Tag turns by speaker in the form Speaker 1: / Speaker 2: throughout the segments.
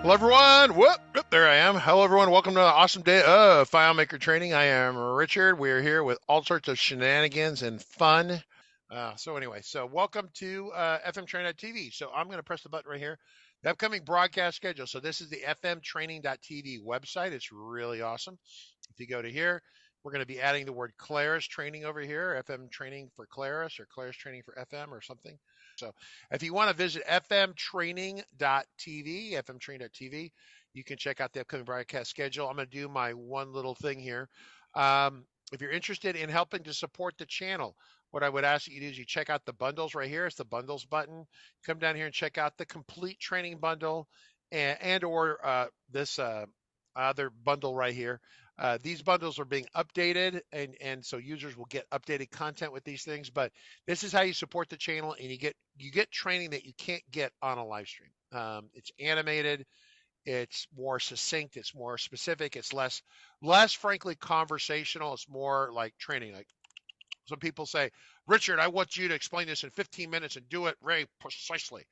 Speaker 1: Hello, everyone. Whoop, there I am. Hello, everyone. Welcome to an awesome day of FileMaker training. I am Richard. We are here with all sorts of shenanigans and fun. So welcome to FMTrain.tv. So I'm going to press the button right here. The upcoming broadcast schedule. So this is the FMTraining.tv website. It's really awesome. If you go to here, we're going to be adding the word Claris training over here, FM training for Claris or Claris training for FM or something. So if you want to visit fmtraining.tv, you can check out the upcoming broadcast schedule. I'm going to do my one little thing here. If you're interested in helping to support the channel, what I would ask you to do is you check out the bundles right here. It's the bundles button. Come down here and check out the complete training bundle or this other bundle right here. These bundles are being updated, and so users will get updated content with these things. But this is how you support the channel, and you get training that you can't get on a live stream. It's animated, it's more succinct, it's more specific, it's less frankly conversational. It's more like training. Like some people say, Richard, I want you to explain this in 15 minutes and do it very precisely.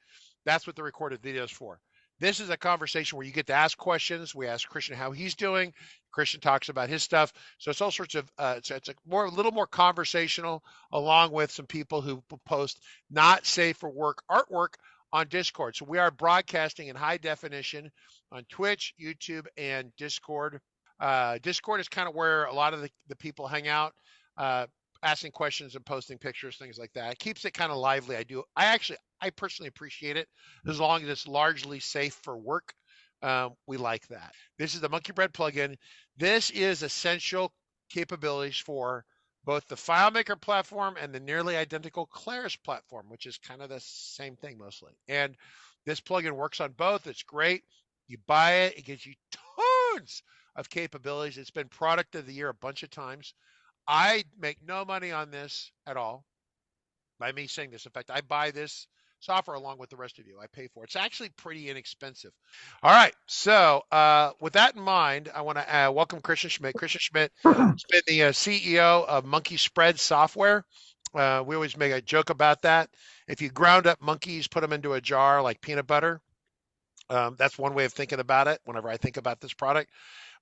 Speaker 1: That's what the recorded video is for. This is a conversation where you get to ask questions. We ask Christian how he's doing. Christian talks about his stuff. So it's all sorts of, it's a little more conversational, along with some people who post not safe for work artwork on Discord. So we are broadcasting in high definition on Twitch, YouTube, and Discord. Discord is kind of where a lot of the people hang out, asking questions and posting pictures, things like that. It keeps it kind of lively. I personally appreciate it as long as it's largely safe for work. We like that. This is the Monkey Bread plugin. This is essential capabilities for both the FileMaker platform and the nearly identical Claris platform, which is kind of the same thing mostly. And this plugin works on both. It's great. You buy it. It gives you tons of capabilities. It's been product of the year a bunch of times. I make no money on this at all by me saying this. In fact, I buy this software along with the rest of you. I pay for it. It's actually pretty inexpensive. All right. So with that in mind, I want to welcome Christian Schmitz. Christian Schmitz has been the CEO of Monkey Spread Software. We always make a joke about that. If you ground up monkeys, put them into a jar like peanut butter, that's one way of thinking about it whenever I think about this product.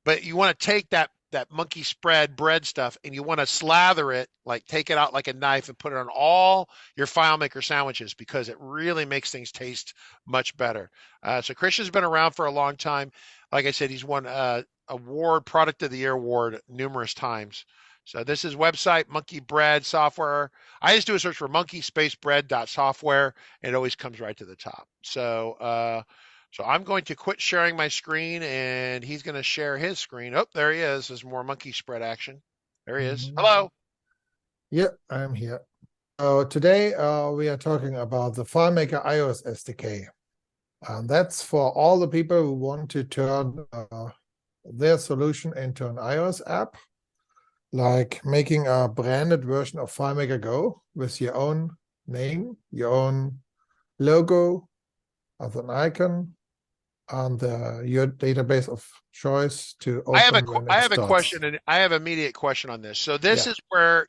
Speaker 1: But you want to take that monkey spread bread stuff and you want to slather it, like take it out like a knife and put it on all your FileMaker sandwiches, because it really makes things taste much better. So Christian's been around for a long time. Like I said, he's won Product of the Year award numerous times. So this is website, Monkey Bread Software. I just do a search for monkey-bread.software and it always comes right to the top. So I'm going to quit sharing my screen and he's going to share his screen. Oh, there he is. There's more monkey spread action. There he is. Hello.
Speaker 2: Yeah, I'm here. Today we are talking about the FileMaker iOS SDK. And that's for all the people who want to turn their solution into an iOS app, like making a branded version of FileMaker Go with your own name, your own logo as an icon, and your database of choice to open.
Speaker 1: I have a question, and I have an immediate question on this. So this is where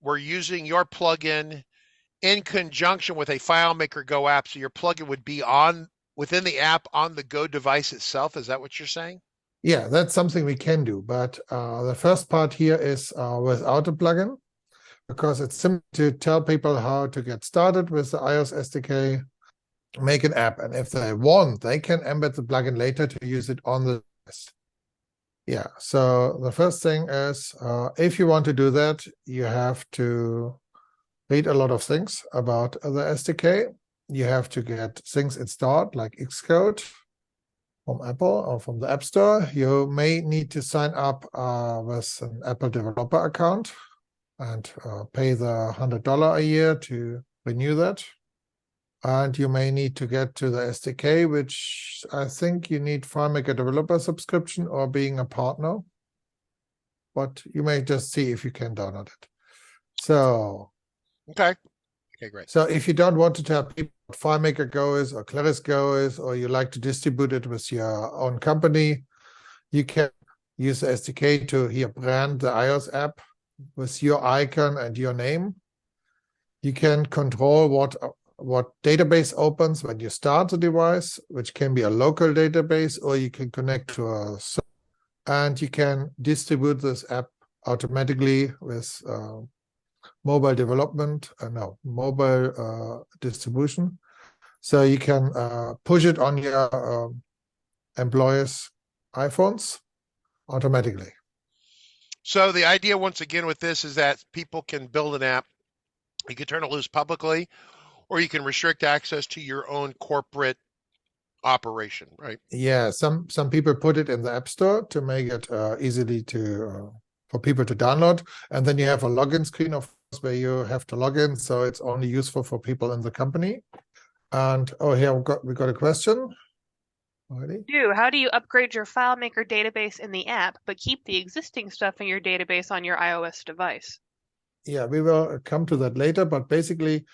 Speaker 1: we're using your plugin in conjunction with a FileMaker Go app. So your plugin would be within the app on the Go device itself. Is that what you're saying?
Speaker 2: Yeah, that's something we can do. But the first part here is without a plugin, because it's simple to tell people how to get started with the iOS SDK, make an app, and if they want, they can embed the plugin later to use it on the device. Yeah, so the first thing is, if you want to do that, you have to read a lot of things about the SDK. You have to get things installed like Xcode from Apple or from the App Store. You may need to sign up with an Apple developer account and pay the $100 a year to renew that. And you may need to get to the SDK, which I think you need FileMaker Developer subscription or being a partner. But you may just see if you can download it. So,
Speaker 1: okay, great.
Speaker 2: So if you don't want to tell people what FileMaker Go is or Claris Go is, or you like to distribute it with your own company, you can use the SDK to brand the iOS app with your icon and your name. You can control what what database opens when you start the device, which can be a local database, or you can connect to a server, and you can distribute this app automatically with mobile development, mobile distribution. So you can push it on your employees' iPhones automatically.
Speaker 1: So the idea, once again, with this is that people can build an app. You can turn it loose publicly, or you can restrict access to your own corporate operation, right?
Speaker 2: Yeah, some people put it in the App Store to make it easily for people to download, and then you have a login screen, of course, where you have to log in, so it's only useful for people in the company. And here we got a question. Already?
Speaker 3: How do you upgrade your FileMaker database in the app, but keep the existing stuff in your database on your iOS device?
Speaker 2: Yeah, we will come to that later, but basically,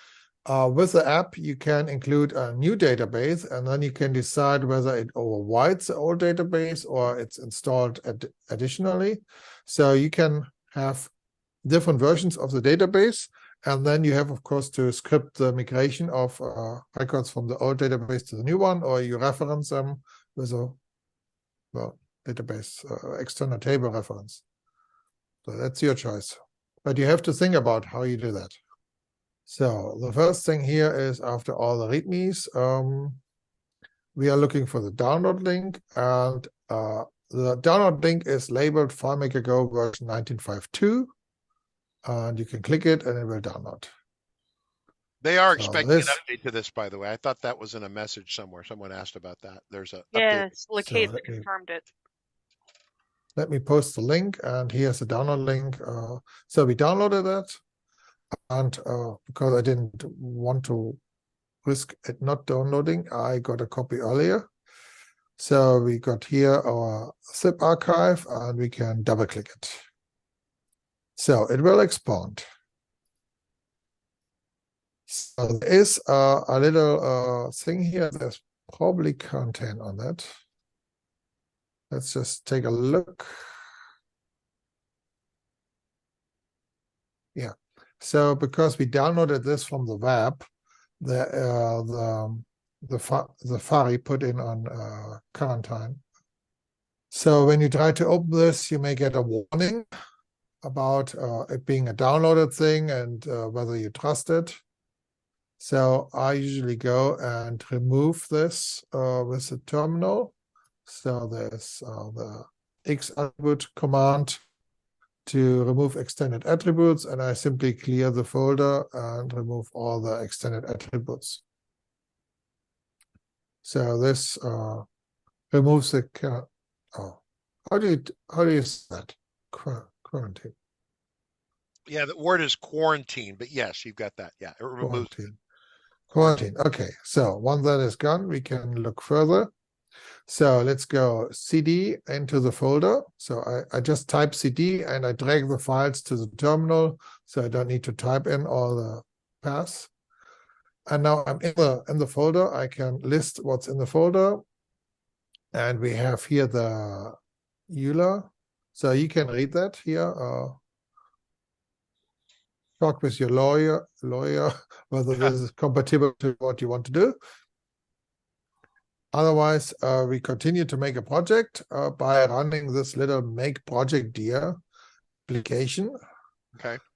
Speaker 2: with the app, you can include a new database, and then you can decide whether it overrides the old database or it's installed additionally. So you can have different versions of the database, and then you have, of course, to script the migration of records from the old database to the new one, or you reference them with a database external table reference. So that's your choice. But you have to think about how you do that. So the first thing here is, after all the readmes, we are looking for the download link, and the download link is labeled FileMaker Go version 19.5.2, and you can click it and it will download.
Speaker 1: They are expecting an update to this, by the way. I thought that was in a message somewhere. Someone asked about that. There's a
Speaker 3: yes,
Speaker 1: update.
Speaker 3: Lacade confirmed it.
Speaker 2: Let me post the link, and here's the download link. So we downloaded that, and because I didn't want to risk it not downloading, I got a copy earlier. So we got here our zip archive, and we can double click it. So it will expand. So there is a little thing here. There's probably content on that. Let's just take a look. Yeah. So because we downloaded this from the web, the Safari put in on quarantine. So when you try to open this, you may get a warning about it being a downloaded thing and whether you trust it. So I usually go and remove this with the terminal. So there's the X attribute command to remove extended attributes, and I simply clear the folder and remove all the extended attributes. So this removes the how do you say that? Quarantine.
Speaker 1: Yeah, the word is quarantine, but yes, you've got that. Yeah, it removes
Speaker 2: quarantine. Okay, so once that is gone, we can look further. So let's go cd into the folder. So I just type cd and I drag the files to the terminal, so I don't need to type in all the paths. And now I'm in the folder. I can list what's in the folder, and we have here the EULA. So you can read that here. Talk with your lawyer whether this is compatible to what you want to do. Otherwise, we continue to make a project by running this little make project dir application,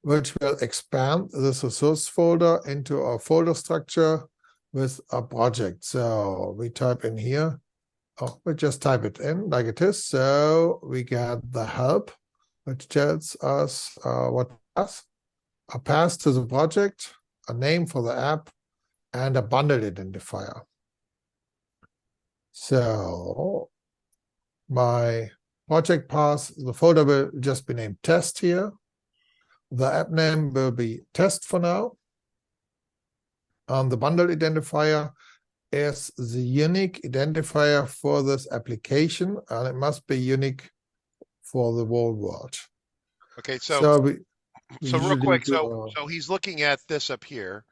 Speaker 2: which will expand this resource folder into a folder structure with a project. So we type in here, we just type it in like it is. So we get the help, which tells us what path, a path to the project, a name for the app, and a bundle identifier. So my project path, the folder will just be named test here. The app name will be test for now. And the bundle identifier is the unique identifier for this application, and it must be unique for the whole world.
Speaker 1: Okay, so real quick,
Speaker 2: so
Speaker 1: he's looking at this up here,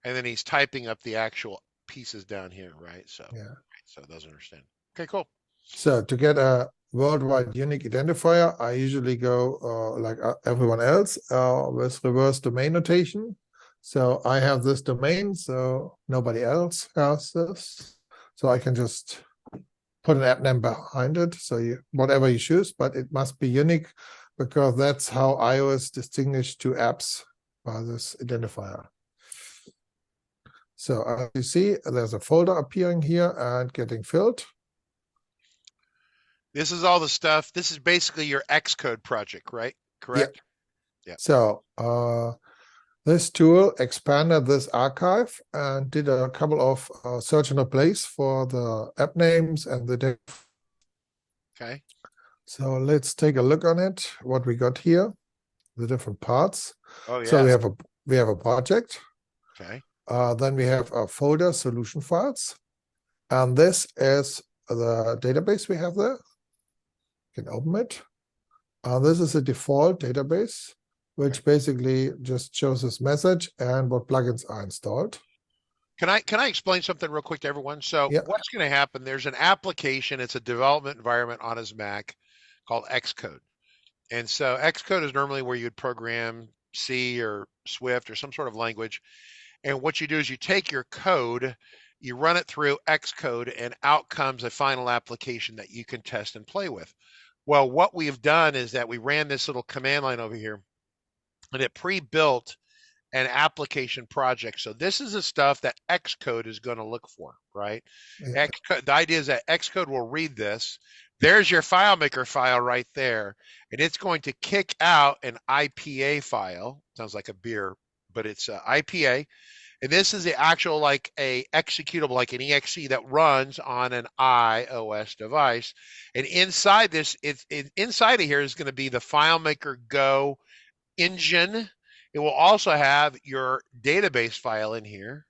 Speaker 1: and then he's typing up the actual pieces down here, right? So yeah. So it doesn't understand. Okay, cool.
Speaker 2: So to get a worldwide unique identifier, I usually go like everyone else with reverse domain notation. So I have this domain, so nobody else has this. So I can just put an app name behind it. So whatever you choose, but it must be unique because that's how iOS distinguishes two apps by this identifier. So as you see, there's a folder appearing here and getting filled.
Speaker 1: This is all the stuff. This is basically your Xcode project, right? Correct?
Speaker 2: Yeah. So this tool expanded this archive and did a couple of search and replace for the app names and the data.
Speaker 1: Okay.
Speaker 2: So let's take a look on it, what we got here, the different parts.
Speaker 1: Oh, yeah.
Speaker 2: So we have a project.
Speaker 1: Okay.
Speaker 2: Then we have a folder, solution files. And this is the database we have there. You can open it. This is a default database, which basically just shows this message and what plugins are installed.
Speaker 1: Can I explain something real quick to everyone? So
Speaker 2: Yeah.
Speaker 1: what's going to happen, there's an application, it's a development environment on his Mac called Xcode. And so Xcode is normally where you'd program C or Swift or some sort of language. And what you do is you take your code, you run it through Xcode, and out comes a final application that you can test and play with. Well, what we've done is that we ran this little command line over here, and it pre-built an application project. So this is the stuff that Xcode is going to look for, right?
Speaker 2: Yeah.
Speaker 1: The idea is that Xcode will read this. There's your FileMaker file right there, and it's going to kick out an IPA file. Sounds like a beer, but it's IPA. And this is the actual, like a executable, like an exe that runs on an iOS device. And inside this, inside of here is going to be the FileMaker Go engine. It will also have your database file in here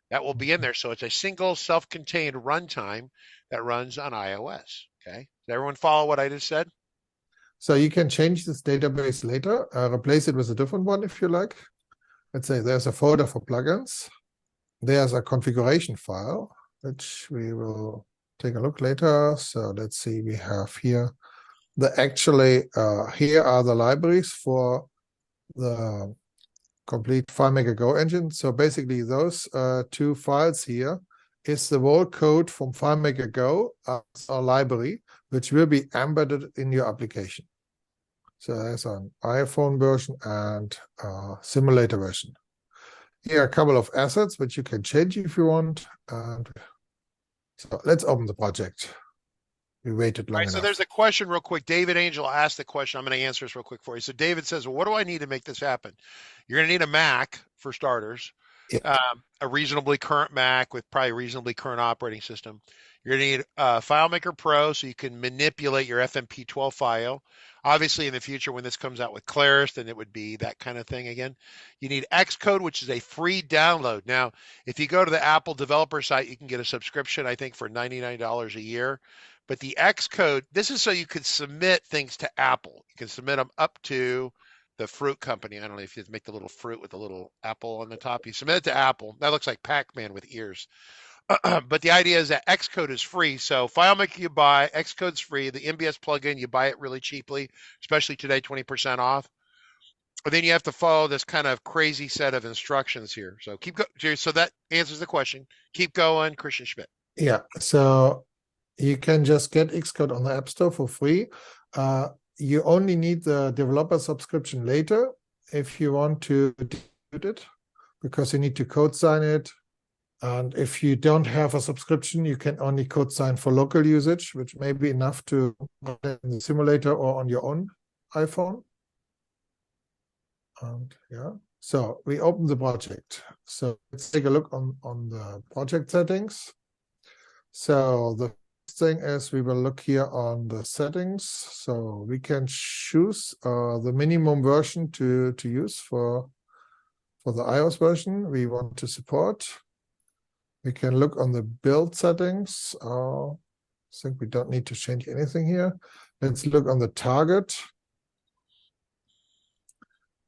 Speaker 1: that will be in there. So it's a single self-contained runtime that runs on iOS. Okay. Does everyone follow what I just said?
Speaker 2: So you can change this database later, replace it with a different one if you like. Let's say there's a folder for plugins. There's a configuration file, which we will take a look later. So let's see, we have here here are the libraries for the complete FileMaker Go engine. So basically those two files here is the whole code from FileMaker Go as a library, which will be embedded in your application. So there's an iPhone version and a simulator version. Here are a couple of assets which you can change if you want. And so let's open the project. We waited long enough.
Speaker 1: So there's a question real quick. David Angel asked the question. I'm going to answer this real quick for you. So David says, well, what do I need to make this happen? You're going to need a Mac for starters,
Speaker 2: Yeah.
Speaker 1: a reasonably current Mac with probably a reasonably current operating system. You're going to need FileMaker Pro so you can manipulate your FMP12 file. Obviously, in the future, when this comes out with Claris, then it would be that kind of thing again. You need Xcode, which is a free download. Now, if you go to the Apple developer site, you can get a subscription, I think, for $99 a year. But the Xcode, this is so you could submit things to Apple. You can submit them up to the fruit company. I don't know if you make the little fruit with the little apple on the top. You submit it to Apple. That looks like Pac-Man with ears. But the idea is that Xcode is free. So FileMaker you buy, Xcode's free. The MBS plugin, you buy it really cheaply, especially today, 20% off. But then you have to follow this kind of crazy set of instructions here. So keep going. So that answers the question. Keep going, Christian Schmitz.
Speaker 2: Yeah. So you can just get Xcode on the App Store for free. You only need the developer subscription later if you want to distribute it, because you need to code sign it. And if you don't have a subscription, you can only code sign for local usage, which may be enough to run it in the simulator or on your own iPhone. And yeah, so we open the project. So let's take a look on the project settings. So the first thing is we will look here on the settings. So we can choose the minimum version to use for the iOS version we want to support. We can look on the build settings. I think we don't need to change anything here. Let's look on the target.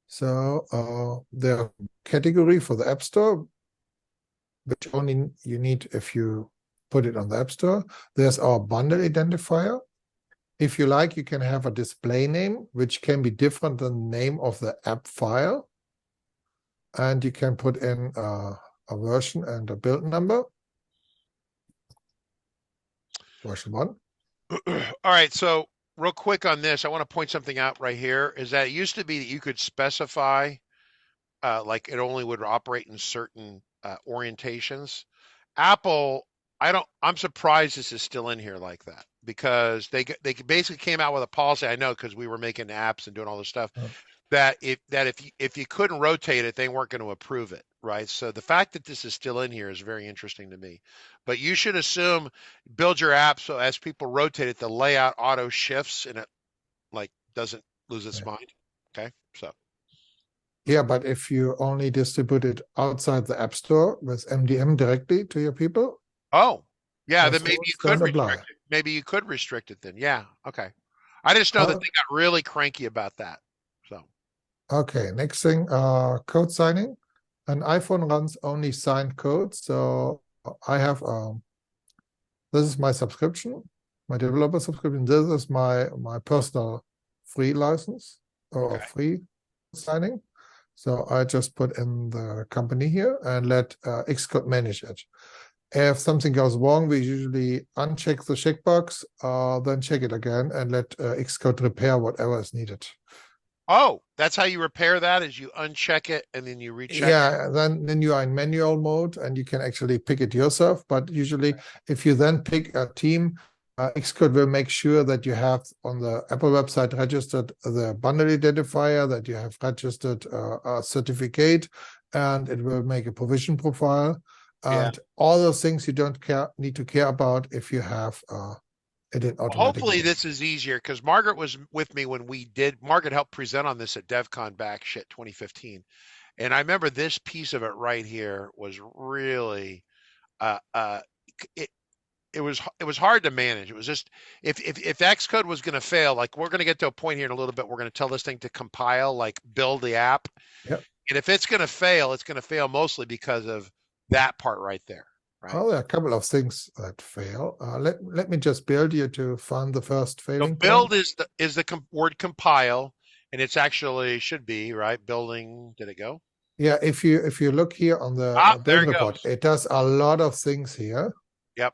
Speaker 2: So the category for the App Store, which only you need if you put it on the App Store. There's our bundle identifier. If you like, you can have a display name, which can be different than the name of the app file. and you can put in a version and a build number. Version 1.
Speaker 1: All right, so real quick on this, I want to point something out right here, is that it used to be that you could specify like it only would operate in certain orientations. Apple, I'm surprised this is still in here like that, because they basically came out with a policy, I know, because we were making apps and doing all this stuff,
Speaker 2: Oh.
Speaker 1: that if you couldn't rotate it, they weren't going to approve it, right? So the fact that this is still in here is very interesting to me. But you should assume, build your app so as people rotate it, the layout auto shifts and it like doesn't lose its mind. Okay, so.
Speaker 2: Yeah, but if you only distribute it outside the App Store with MDM directly to your people.
Speaker 1: Oh, yeah,
Speaker 2: those
Speaker 1: then maybe you
Speaker 2: rules
Speaker 1: could
Speaker 2: don't apply.
Speaker 1: restrict it. Maybe you could restrict it then. Yeah, okay. I just know that they got really cranky about that. So.
Speaker 2: Okay, next thing, code signing. An iPhone runs only signed code. So I have, this is my subscription, my developer subscription. This is my personal free license or
Speaker 1: Okay.
Speaker 2: free signing. So I just put in the company here and let Xcode manage it. If something goes wrong, we usually uncheck the checkbox, then check it again and let Xcode repair whatever is needed.
Speaker 1: Oh, that's how you repair that, is you uncheck it and then you recheck it?
Speaker 2: Yeah, then you are in manual mode and you can actually pick it yourself. But usually if you then pick a team, Xcode will make sure that you have on the Apple website registered the bundle identifier, that you have registered a certificate, and it will make a provision profile. And all those things you don't need to care about if you have it in automatic.
Speaker 1: Hopefully this is easier, because Margaret was with me when Margaret helped present on this at DevCon back 2015. And I remember this piece of it right here was really, it was hard to manage. It was just, if Xcode was going to fail, like we're going to get to a point here in a little bit, we're going to tell this thing to compile, like build the app.
Speaker 2: Yep.
Speaker 1: And if it's going to fail, it's going to fail mostly because of that part right there. Right.
Speaker 2: Oh, there are a couple of things that fail. Let me just build you to find the first failing.
Speaker 1: So build is the word compile, and it's actually should be right. Building. Did it go?
Speaker 2: Yeah. If you look here on the build report, it does a lot of things here.
Speaker 1: Yep.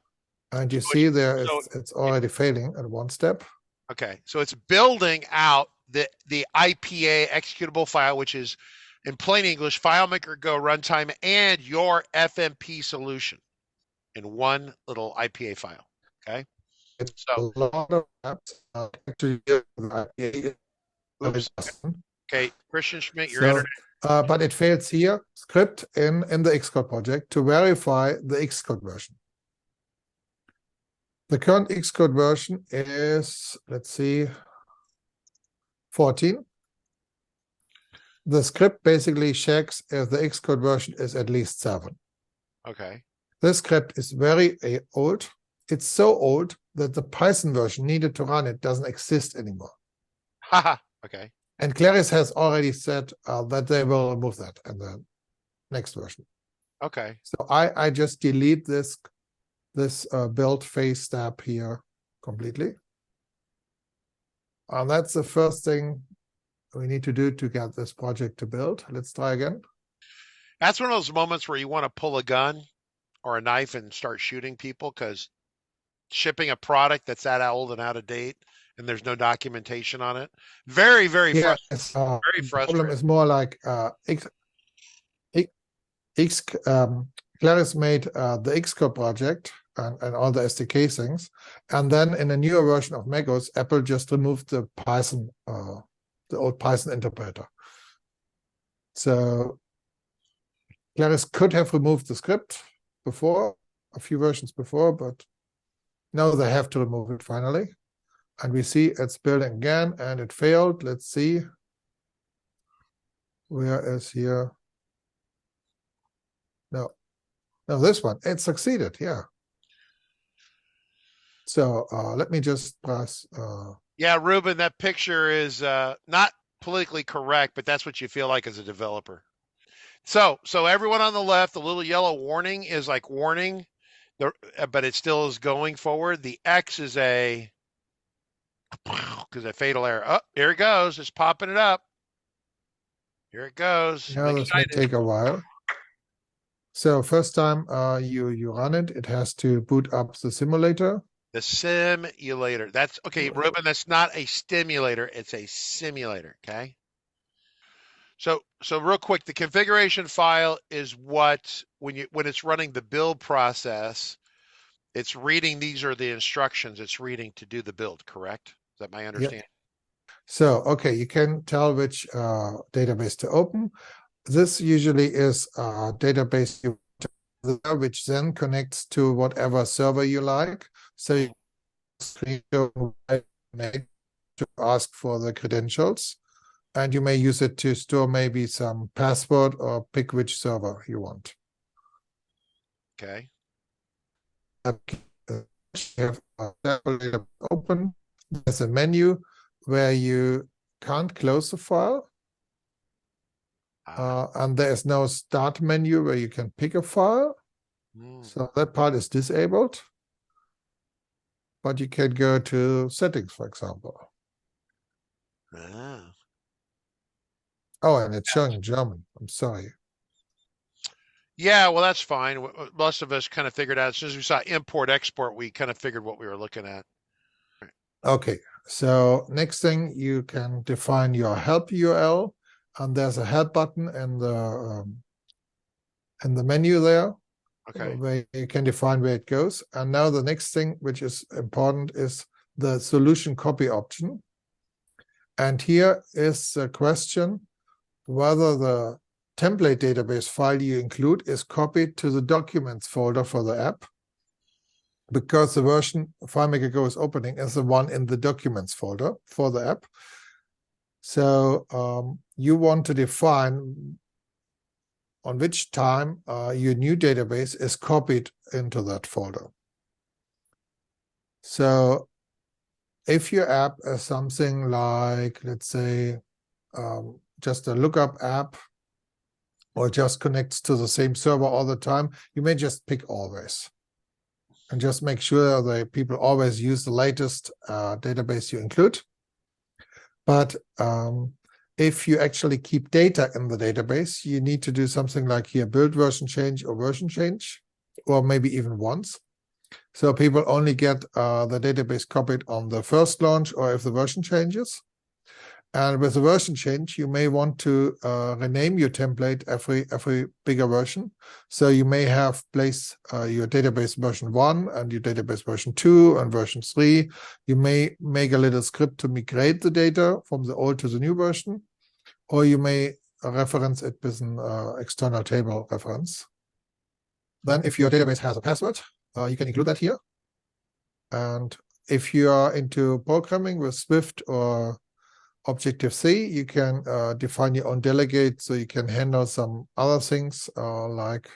Speaker 2: And you see there it's already failing at one step.
Speaker 1: Okay. So it's building out the IPA executable file, which is in plain English, FileMaker Go runtime and your FMP solution in one little IPA file. Okay.
Speaker 2: It's
Speaker 1: so
Speaker 2: a lot of apps actually IPA.
Speaker 1: Oops. Okay, Christian Schmitz, your
Speaker 2: So,
Speaker 1: internet.
Speaker 2: but it fails here. Script in the Xcode project to verify the Xcode version. The current Xcode version is, let's see, 14. The script basically checks if the Xcode version is at least 7.
Speaker 1: Okay.
Speaker 2: This script is very old. It's so old that the Python version needed to run it doesn't exist anymore.
Speaker 1: Haha. Okay.
Speaker 2: And Claris has already said that they will remove that in the next version.
Speaker 1: Okay.
Speaker 2: So I just delete this build phase step here completely. And that's the first thing we need to do to get this project to build. Let's try again.
Speaker 1: That's one of those moments where you want to pull a gun or a knife and start shooting people, because shipping a product that's that old and out of date and there's no documentation on it. Very, very frustrating. Very frustrating.
Speaker 2: The problem is more like Claris made the Xcode project and all the SDK things. And then in a newer version of macOS, Apple just removed the Python, the old Python interpreter. So Claris could have removed the script before, a few versions before, but now they have to remove it finally. And we see it's building again and it failed. Let's see. Where is here? No, this one, it succeeded. Yeah. So let me just press.
Speaker 1: Yeah, Ruben, that picture is not politically correct, but that's what you feel like as a developer. So everyone on the left, the little yellow warning is like warning, but it still is going forward. The X is a fatal error. Oh, here it goes. It's popping it up. Here it goes.
Speaker 2: Yeah,
Speaker 1: I'm
Speaker 2: this may
Speaker 1: excited.
Speaker 2: take a while. So first time you run it, it has to boot up the simulator.
Speaker 1: The simulator. That's okay, Ruben. That's not a stimulator. It's a simulator. Okay. So real quick, the configuration file is what when it's running the build process, it's reading. These are the instructions it's reading to do the build. Correct? Is that my understanding?
Speaker 2: So, okay, you can tell which database to open. This usually is a database which then connects to whatever server you like. So you screen to ask for the credentials, and you may use it to store maybe some password or pick which server you want.
Speaker 1: Okay.
Speaker 2: Have open. There's a menu where you can't close the file. And there is no start menu where you can pick a file. So that part is disabled. But you can go to settings, for example. Oh, and it's showing in German. I'm sorry.
Speaker 1: Yeah, well, that's fine. Most of us kind of figured out as soon as we saw import export, we kind of figured what we were looking at.
Speaker 2: Okay, so next thing you can define your help URL, and there's a help button in the menu there.
Speaker 1: Okay.
Speaker 2: Where you can define where it goes. And now the next thing, which is important, is the solution copy option. And here is the question whether the template database file you include is copied to the documents folder for the app, because the version FileMaker Go is opening is the one in the documents folder for the app. So you want to define on which time your new database is copied into that folder. So if your app is something like, let's say, just a lookup app, or just connects to the same server all the time, you may just pick always. And just make sure that people always use the latest database you include. But if you actually keep data in the database, you need to do something like here, build version change, or maybe even once. So people only get the database copied on the first launch or if the version changes. And with the version change, you may want to rename your template every bigger version. So you may have placed your database version 1 and your database version 2 and version 3. You may make a little script to migrate the data from the old to the new version, or you may reference it with an external table reference. Then if your database has a password, you can include that here. And if you are into programming with Swift or Objective-C, you can define your own delegate, so you can handle some other things like,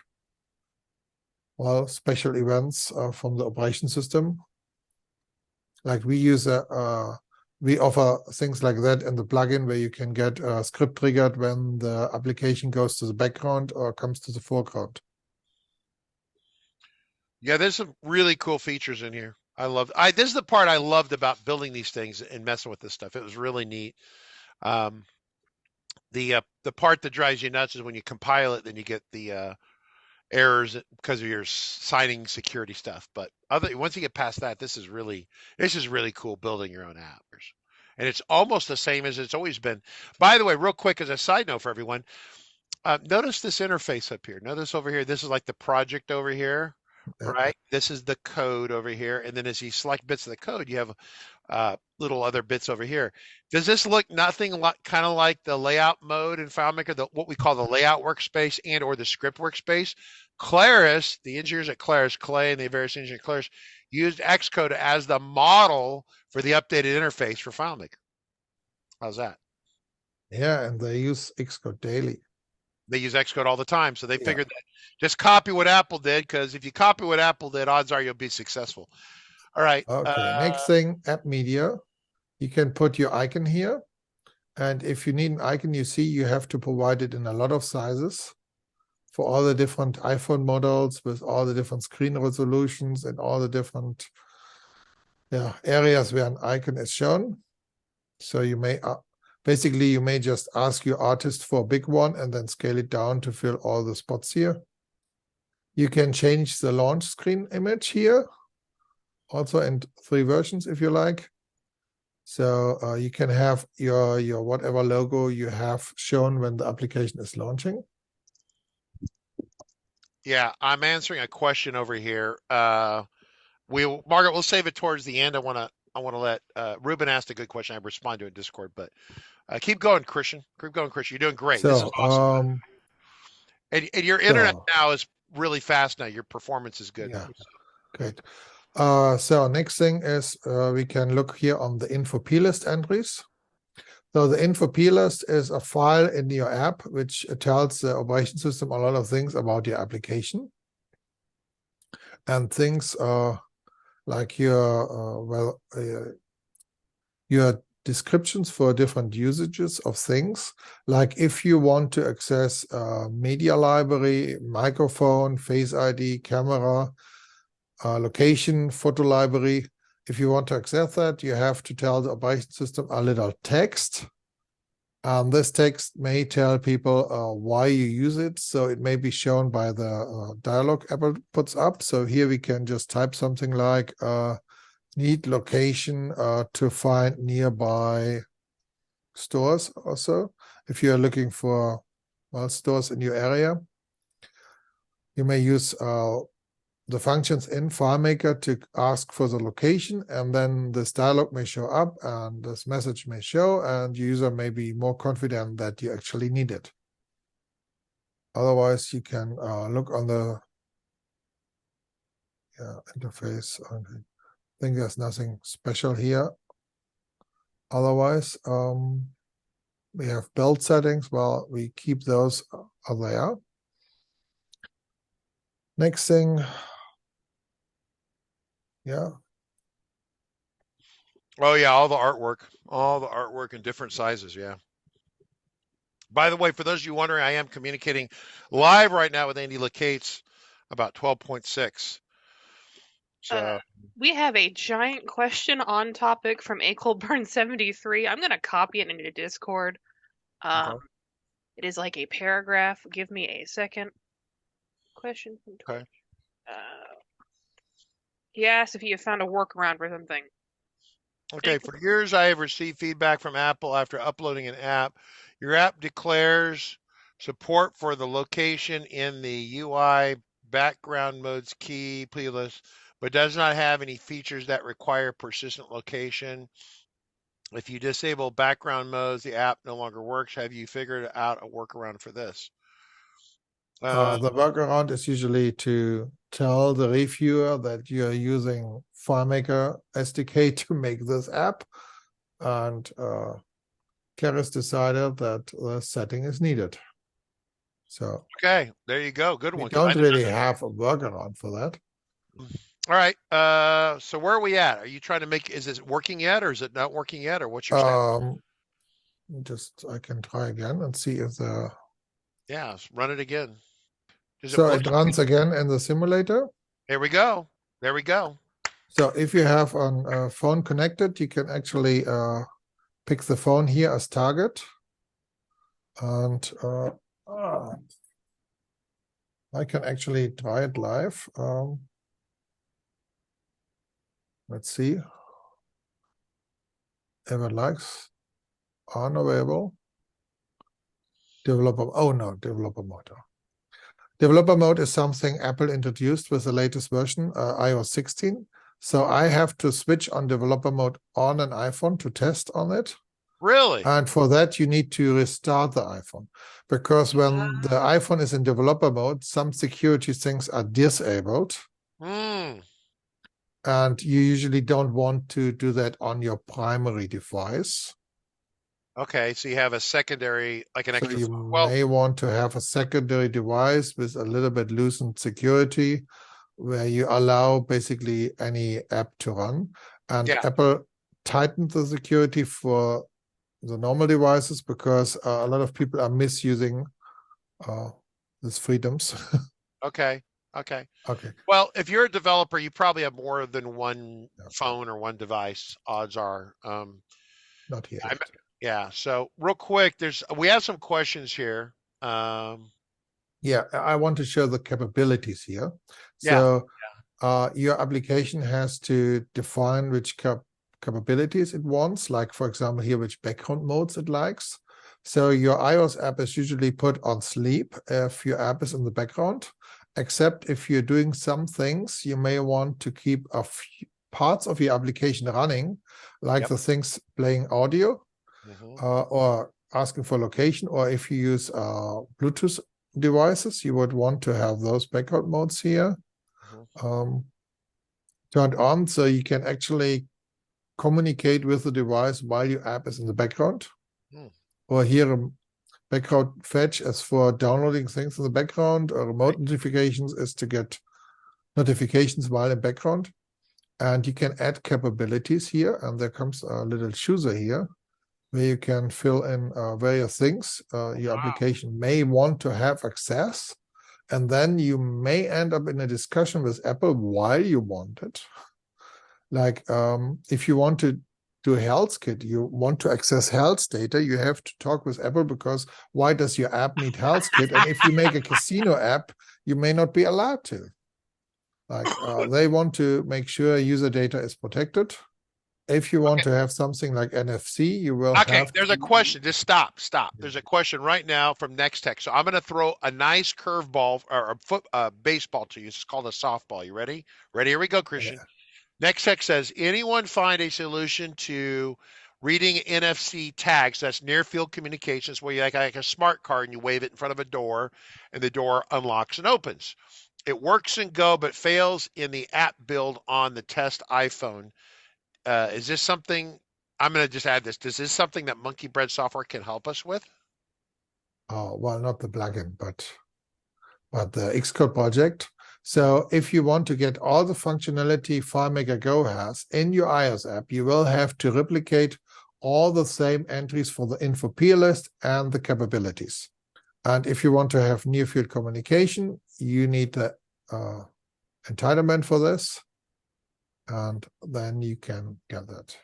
Speaker 2: well, special events from the operation system. Like we use we offer things like that in the plugin, where you can get a script triggered when the application goes to the background or comes to the foreground.
Speaker 1: Yeah, there's some really cool features in here. This is the part I loved about building these things and messing with this stuff. It was really neat. The part that drives you nuts is when you compile it, then you get the errors because of your signing security stuff. But once you get past that, this is really cool building your own app. And it's almost the same as it's always been. By the way, real quick as a side note for everyone, notice this interface up here. Notice over here, this is like the project over here. Right. This is the code over here. And then as you select bits of the code, you have little other bits over here. Does this look nothing like kind of like the layout mode in FileMaker, what we call the layout workspace and or the script workspace? Claris, the engineers at Claris, Clay and the various engineers at Claris, used Xcode as the model for the updated interface for FileMaker. How's that?
Speaker 2: Yeah, and they use Xcode daily.
Speaker 1: They use Xcode all the time. So they figured that just copy what Apple did, because if you copy what Apple did, odds are you'll be successful. All right.
Speaker 2: Okay, next thing, app media. You can put your icon here. And if you need an icon, you see you have to provide it in a lot of sizes for all the different iPhone models with all the different screen resolutions and all the different areas where an icon is shown. So you may Basically, you may just ask your artist for a big one and then scale it down to fill all the spots here. You can change the launch screen image here, also in 3 versions if you like. So you can have your whatever logo you have shown when the application is launching.
Speaker 1: Yeah, I'm answering a question over here. Margaret, we'll save it towards the end. I want to let Ruben asked a good question. I respond to it in Discord, but keep going, Christian. Keep going, Christian. You're doing great. This is
Speaker 2: So
Speaker 1: awesome. And your internet now is really fast now. Your performance is good.
Speaker 2: Yeah, great. So next thing is we can look here on the Info.plist entries. So the Info.plist is a file in your app which tells the operation system a lot of things about your application. And things like your descriptions for different usages of things. Like if you want to access media library, microphone, face ID, camera, location, photo library. If you want to access that, you have to tell the operation system a little text. This text may tell people why you use it. So it may be shown by the dialog Apple puts up. So here we can just type something like need location to find nearby stores also. If you are looking for stores in your area, you may use the functions in FileMaker to ask for the location, and then this dialog may show up and this message may show, and the user may be more confident that you actually need it. Otherwise, you can look on the interface. I think there's nothing special here. Otherwise, we have build settings. Well, we keep those there. Next thing. Yeah.
Speaker 1: Oh yeah, all the artwork in different sizes. Yeah. By the way, for those of you wondering, I am communicating live right now with Andy Lacates about 12.6. So
Speaker 3: we have a giant question on topic from Akelburn73. I'm going to copy it into Discord.
Speaker 1: okay.
Speaker 3: It is like a paragraph. Give me a second. Question from Twitch.
Speaker 1: Okay.
Speaker 3: He asked if he had found a workaround for something.
Speaker 1: Okay, for years I have received feedback from Apple after uploading an app. Your app declares support for the location in the UI background modes key playlist, but does not have any features that require persistent location. If you disable background modes, the app no longer works. Have you figured out a workaround for this?
Speaker 2: The workaround is usually to tell the reviewer that you're using FileMaker SDK to make this app, and Claris decided that the setting is needed. So
Speaker 1: okay, there you go. Good one.
Speaker 2: We don't really have a workaround for that.
Speaker 1: All right. So where are we at? Are you trying to make? Is it working yet, or is it not working yet, or what's your status?
Speaker 2: I can try again and see if the.
Speaker 1: Yeah, run it again.
Speaker 2: So it runs again in the simulator.
Speaker 1: There we go. There we go.
Speaker 2: So if you have a phone connected, you can actually pick the phone here as target. And I can actually try it live. Let's see if it likes. Unavailable. Developer. Oh no, developer mode. Developer mode is something Apple introduced with the latest version, iOS 16. So I have to switch on developer mode on an iPhone to test on it.
Speaker 1: Really?
Speaker 2: And for that, you need to restart the iPhone. Because when the iPhone is in developer mode, some security things are disabled. And you usually don't want to do that on your primary device.
Speaker 1: Okay, so you have a secondary, like an extra.
Speaker 2: So you may want to have a secondary device with a little bit loosened security, where you allow basically any app to run. And Apple tightened the security for the normal devices because a lot of people are misusing these freedoms.
Speaker 1: Okay. Well, if you're a developer, you probably have more than one phone or one device, odds are.
Speaker 2: not here
Speaker 1: I'm-
Speaker 2: yet.
Speaker 1: Yeah. So real quick, we have some questions here.
Speaker 2: Yeah, I want to show the capabilities here.
Speaker 1: Yeah.
Speaker 2: So your application has to define which capabilities it wants, like for example here, which background modes it likes. So your iOS app is usually put on sleep if your app is in the background, except if you're doing some things, you may want to keep a few parts of your application running, like
Speaker 1: Yep.
Speaker 2: the things playing audio or asking for location, or if you use Bluetooth devices, you would want to have those background modes here turned on, so you can actually communicate with the device while your app is in the background. Or here, background fetch is for downloading things in the background, or remote notifications is to get notifications while in background. And you can add capabilities here, and there comes a little chooser here where you can fill in various things your application may want to have access. And then you may end up in a discussion with Apple why you want it. Like if you want to do a health kit, you want to access health data, you have to talk with Apple, because why does your app need health kit? And if you make a casino app, you may not be allowed to. Like they want to make sure user data is protected. If you want to have something like NFC, you will have.
Speaker 1: There's a question. Just stop. There's a question right now from Nextech. So I'm going to throw a nice curveball or a baseball to you. It's called a softball. You ready? Ready? Here we go, Christian. Nextech says, anyone find a solution to reading NFC tags? That's near field communications, where you like a smart card and you wave it in front of a door and the door unlocks and opens. It works in Go, but fails in the app build on the test iPhone. Is this something, I'm going to just add this, is this something that Monkey Bread Software can help us with?
Speaker 2: Oh, well, not the plugin, but the Xcode project. So if you want to get all the functionality FileMaker Go has in your iOS app, you will have to replicate all the same entries for the Info.plist and the capabilities. And if you want to have near field communication, you need the entitlement for this. And then you can get that.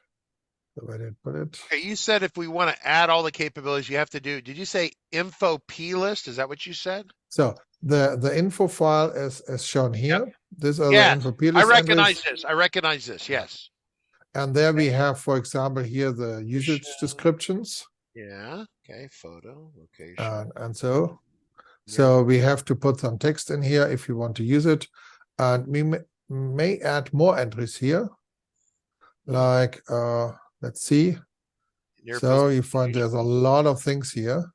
Speaker 2: The way to put it.
Speaker 1: Okay, you said if we want to add all the capabilities, you have to do, did you say Info.plist? Is that what you said?
Speaker 2: So the info file is shown here.
Speaker 1: Yep.
Speaker 2: These are
Speaker 1: Yes,
Speaker 2: the Info.plist
Speaker 1: I recognize
Speaker 2: entries.
Speaker 1: this. I recognize this. Yes.
Speaker 2: And there we have, for example, here the usage descriptions.
Speaker 1: Yeah. Okay. Photo, location.
Speaker 2: And so we have to put some text in here if you want to use it. And we may add more entries here. Like, let's see. So you find there's a lot of things here.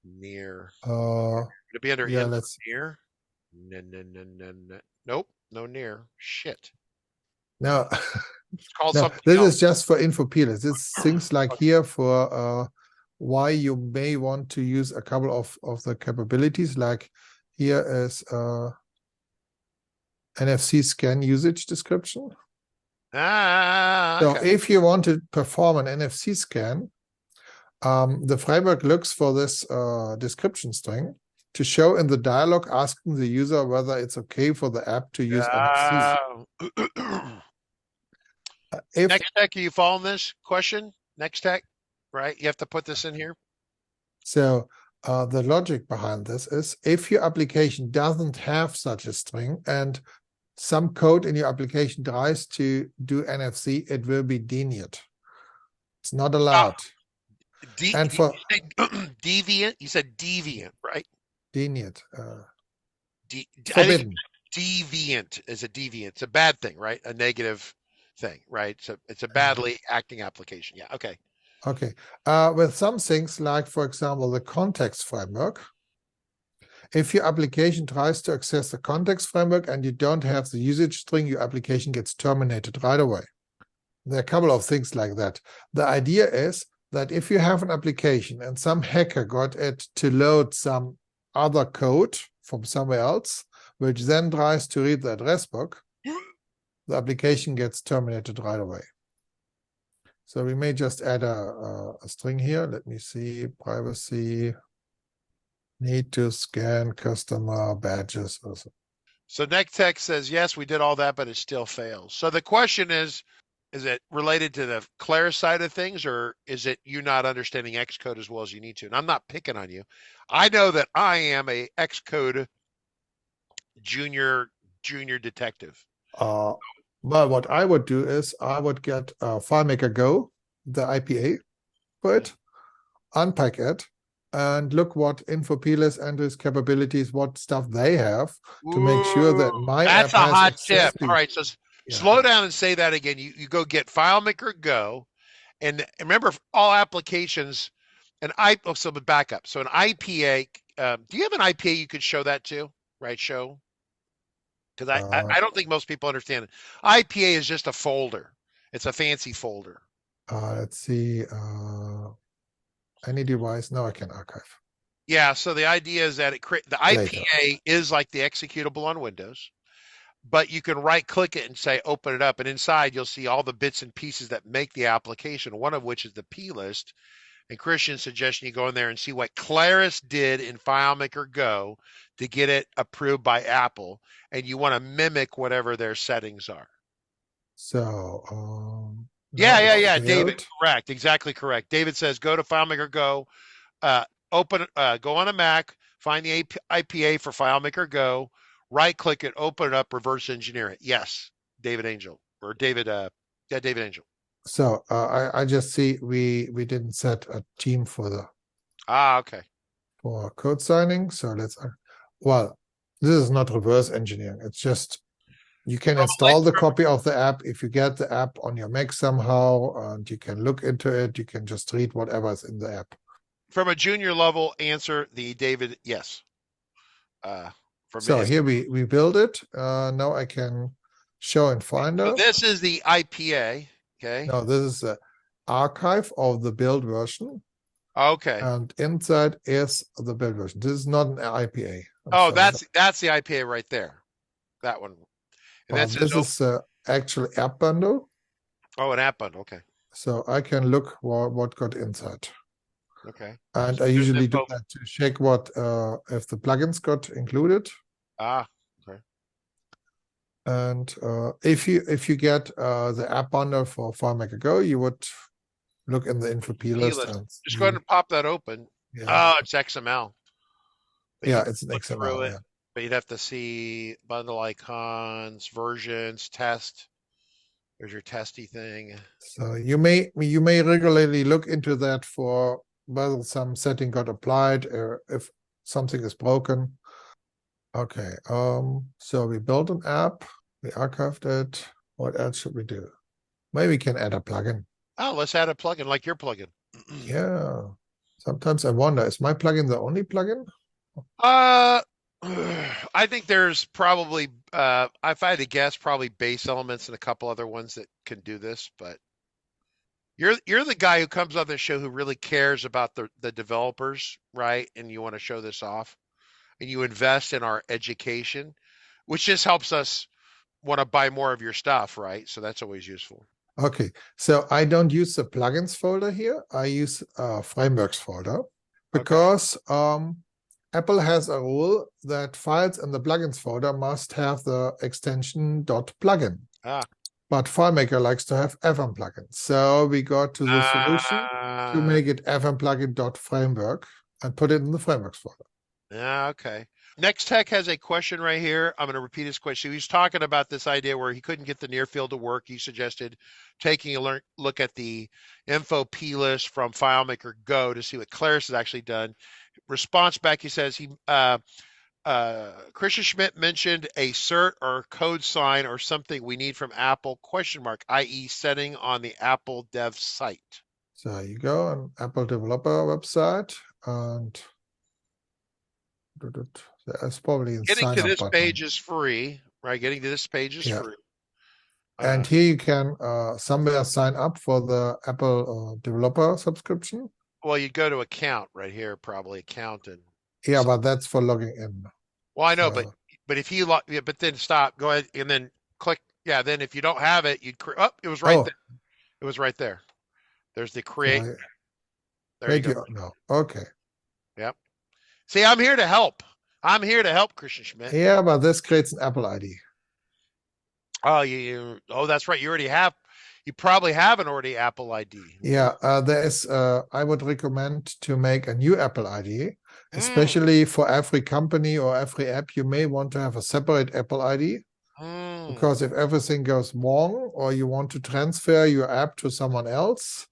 Speaker 1: Near.
Speaker 2: It'll
Speaker 1: be under
Speaker 2: let's
Speaker 1: near. No. Nope. No near. Shit.
Speaker 2: No.
Speaker 1: It's called
Speaker 2: No,
Speaker 1: something
Speaker 2: this
Speaker 1: else.
Speaker 2: is just for Info.plist. It's things like here for why you may want to use a couple of the capabilities. Like here is NFC scan usage description.
Speaker 1: Okay.
Speaker 2: So if you want to perform an NFC scan, the framework looks for this description string to show in the dialog, asking the user whether it's okay for the app to use NFC.
Speaker 1: Nextech, are you following this question? Nextech, right? You have to put this in here.
Speaker 2: So the logic behind this is if your application doesn't have such a string and some code in your application tries to do NFC, it will be denied. It's not allowed.
Speaker 1: And for deviant, you said deviant, right?
Speaker 2: Denied. Forbidden.
Speaker 1: Deviant is a deviant. It's a bad thing, right? A negative thing, right? So it's a badly acting application. Yeah. Okay.
Speaker 2: Okay. With some things like, for example, the context framework, if your application tries to access the context framework and you don't have the usage string, your application gets terminated right away. There are a couple of things like that. The idea is that if you have an application and some hacker got it to load some other code from somewhere else, which then tries to read the address book, the application gets terminated right away. So we may just add a string here. Let me see, privacy, need to scan customer badges. Also.
Speaker 1: So Nextech says, yes, we did all that, but it still fails. So the question is, Is it related to the Claris side of things, or is it you not understanding Xcode as well as you need to? And I'm not picking on you. I know that I am a Xcode junior detective.
Speaker 2: Well, what I would do is I would get FileMaker Go, the IPA for it, unpack it, and look what Info.plist and its capabilities, what stuff they have to make sure that my
Speaker 1: That's
Speaker 2: app
Speaker 1: a
Speaker 2: has
Speaker 1: hot
Speaker 2: access
Speaker 1: tip.
Speaker 2: to.
Speaker 1: All right, so slow down and say that again. You go get FileMaker Go, and remember all applications. So the backup. So an IPA. Do you have an IPA you could show that to? Right, show. Because I don't think most people understand it. IPA is just a folder. It's a fancy folder.
Speaker 2: Let's see. Any device? No, I can archive.
Speaker 1: Yeah. So the idea is that the IPA is like the executable on Windows, but you can right click it and say open it up, and inside you'll see all the bits and pieces that make the application. One of which is the plist. And Christian's suggestion you go in there and see what Claris did in FileMaker Go to get it approved by Apple, and you want to mimic whatever their settings are.
Speaker 2: So,
Speaker 1: yeah, David, correct, exactly correct. David says go to FileMaker Go, go on a Mac, find the IPA for FileMaker Go, right click it, open it up, reverse engineer it. Yes, David Angel or David, David Angel.
Speaker 2: So I just see we didn't set a team for the for code signing. So let's well, this is not reverse engineering. It's just you can install the copy of the app if you get the app on your Mac somehow, and you can look into it. You can just read whatever is in the app.
Speaker 1: From a junior level, answer the David yes.
Speaker 2: So here we build it. Now I can show in Finder.
Speaker 1: So this is the IPA. Okay.
Speaker 2: No, this is the archive of the build version.
Speaker 1: Okay.
Speaker 2: And inside is the build version. This is not an IPA.
Speaker 1: That's the IPA right there. That one. And
Speaker 2: this is the actual app bundle.
Speaker 1: Oh, an app bundle. Okay.
Speaker 2: So I can look what got inside.
Speaker 1: Okay.
Speaker 2: And I usually do that to check what if the plugins got included.
Speaker 1: Okay.
Speaker 2: And if you get the app bundle for FileMaker Go, you would look in the Info.plist.
Speaker 1: Just go ahead and pop that open. Yeah. It's XML.
Speaker 2: But it's an XML. Yeah.
Speaker 1: But you'd have to see bundle icons, versions, test. There's your testy thing.
Speaker 2: So you may regularly look into that for whether some setting got applied or if something is broken. Okay. So we built an app. We archived it. What else should we do? Maybe we can add a plugin.
Speaker 1: Oh, let's add a plugin like your plugin.
Speaker 2: Yeah. Sometimes I wonder, is my plugin the only plugin?
Speaker 1: I think there's probably, if I had to guess, probably base elements and a couple other ones that can do this. But you're the guy who comes on the show who really cares about the developers, right? And you want to show this off, and you invest in our education, which just helps us want to buy more of your stuff, right? So that's always useful.
Speaker 2: Okay, so I don't use the plugins folder here. I use frameworks folder because Apple has a rule that files in the plugins folder must have the extension .plugin. But FileMaker likes to have FM plugin. So we got to the solution to make it FM plugin.framework and put it in the frameworks folder.
Speaker 1: Okay. Next Tech has a question right here. I'm going to repeat his question. He's talking about this idea where he couldn't get the near field to work. He suggested taking a look at the Info.plist from FileMaker Go to see what Claris has actually done. Response back, he says Christian Schmitz mentioned a cert or code sign or something we need from Apple, i.e. setting on the Apple dev site.
Speaker 2: So you go on Apple developer website and there's probably
Speaker 1: getting to this page is free, right? Getting to this page is free.
Speaker 2: And here you can somewhere sign up for the Apple developer subscription.
Speaker 1: Well, you go to account right here, probably account and.
Speaker 2: Yeah, but that's for logging in.
Speaker 1: Well, I know, but if you but then stop, go ahead and then click. Yeah, then if you don't have it, you'd it was right there. It was right there. There's the create. There you go.
Speaker 2: No. Okay.
Speaker 1: Yep. See, I'm here to help. I'm here to help, Christian Schmitz.
Speaker 2: Yeah, but this creates an Apple ID.
Speaker 1: Oh, that's right. You you probably have an already Apple ID.
Speaker 2: Yeah, there is. I would recommend to make a new Apple ID,
Speaker 1: Mm,
Speaker 2: especially for every company or every app. You may want to have a separate Apple ID because if everything goes wrong or you want to transfer your app to someone else,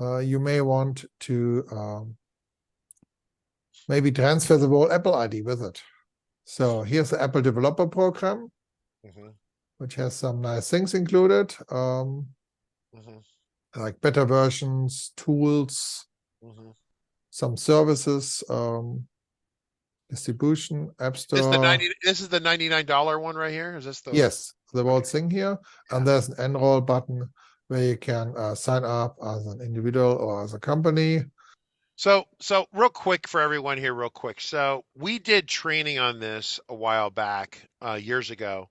Speaker 2: you may want to maybe transfer the whole Apple ID with it. So here's the Apple Developer Program, which has some nice things included, like better versions, tools, some services, distribution, App Store.
Speaker 1: This is the $99 one right here. Is this the?
Speaker 2: Yes, the whole thing here. And there's an enroll button where you can sign up as an individual or as a company.
Speaker 1: So real quick for everyone here, real quick. So we did training on this a while back, years ago,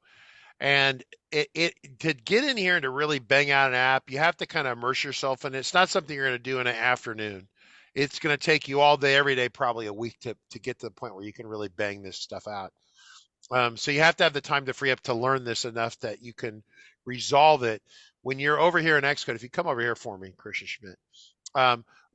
Speaker 1: and it to get in here and to really bang out an app, you have to kind of immerse yourself in it. It's not something you're going to do in an afternoon. It's going to take you all day, every day, probably a week to get to the point where you can really bang this stuff out. So you have to have the time to free up to learn this enough that you can resolve it. When you're over here in Xcode, if you come over here for me, Christian Schmidt,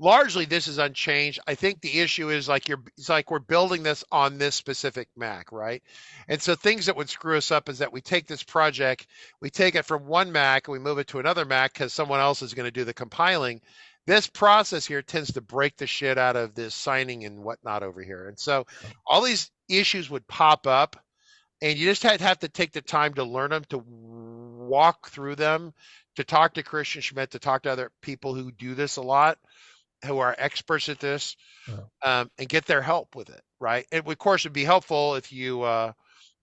Speaker 1: largely this is unchanged. I think the issue is it's like we're building this on this specific Mac, right? And so things that would screw us up is that we take this project, we take it from one Mac and we move it to another Mac because someone else is going to do the compiling. This process here tends to break the shit out of this signing and whatnot over here. And so all these issues would pop up and you just have to take the time to learn them, to walk through them, to talk to Christian Schmidt, to talk to other people who do this a lot, who are experts at this, and get their help with it, right? It would, of course, would be helpful if you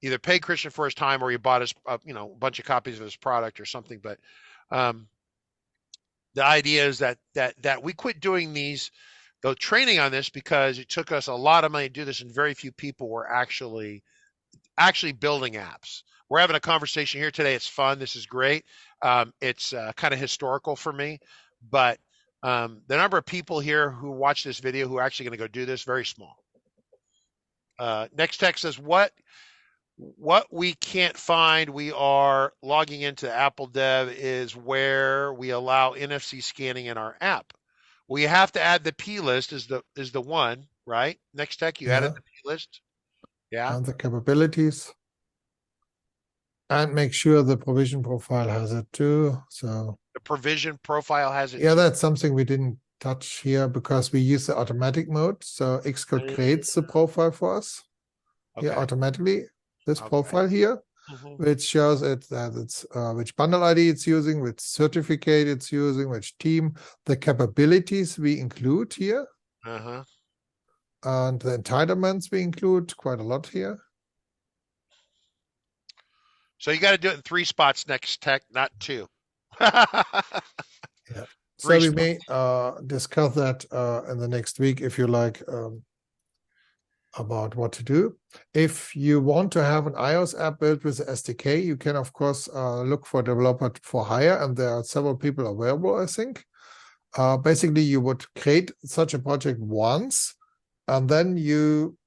Speaker 1: either paid Christian for his time or you bought his, a bunch of copies of his product or something. But the idea is that we quit doing the training on this because it took us a lot of money to do this, and very few people were actually building apps. We're having a conversation here today. It's fun. This is great. It's kind of historical for me, but the number of people here who watch this video who are actually going to go do this, very small. Next text says, what we can't find, we are logging into Apple Dev is where we allow NFC scanning in our app. We have to add the plist is the one, right? Next text, you added the plist. Yeah.
Speaker 2: And the capabilities. And make sure the provision profile has it too. So
Speaker 1: the provision profile has it.
Speaker 2: Yeah, that's something we didn't touch here because we use the automatic mode. So Xcode creates the profile for us here automatically. This profile here, which shows it that it's which bundle ID it's using, which certificate it's using, which team, the capabilities we include here. And the entitlements we include quite a lot here.
Speaker 1: So you got to do it in 3 spots next tech, not 2.
Speaker 2: So we may discuss that in the next week if you like, about what to do. If you want to have an iOS app built with the SDK, you can of course look for developer for hire, and there are several people available, I think. Basically, you would create such a project once, and then you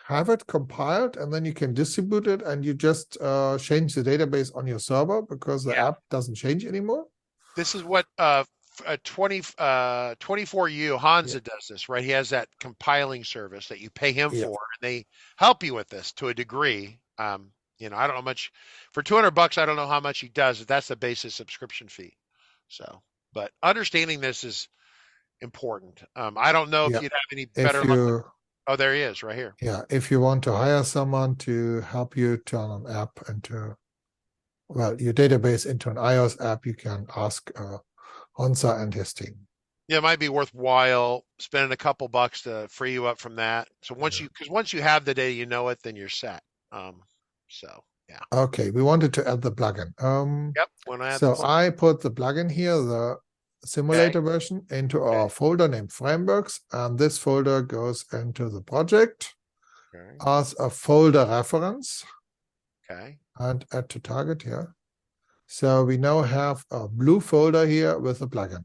Speaker 2: have it compiled, and then you can distribute it, and you just change the database on your server because the app doesn't change anymore.
Speaker 1: This is what 24U Hansa does this, right? He has that compiling service that you pay him for, and they help you with this to a degree. I don't know much for $200. I don't know how much he does. That's the basic subscription fee. So, but understanding this is important. I don't know if you'd have any better luck. Oh, there he is right here.
Speaker 2: Yeah. If you want to hire someone to help you turn an app into, your database into an iOS app, you can ask Hansa and his team.
Speaker 1: Yeah, it might be worthwhile spending a couple bucks to free you up from that. So once you have the data, you know it, then you're set. Yeah.
Speaker 2: Okay, we wanted to add the plugin. I put the plugin here, the simulator version, into our folder named frameworks, and this folder goes into the project as a folder reference. And add to target here. So we now have a blue folder here with a plugin.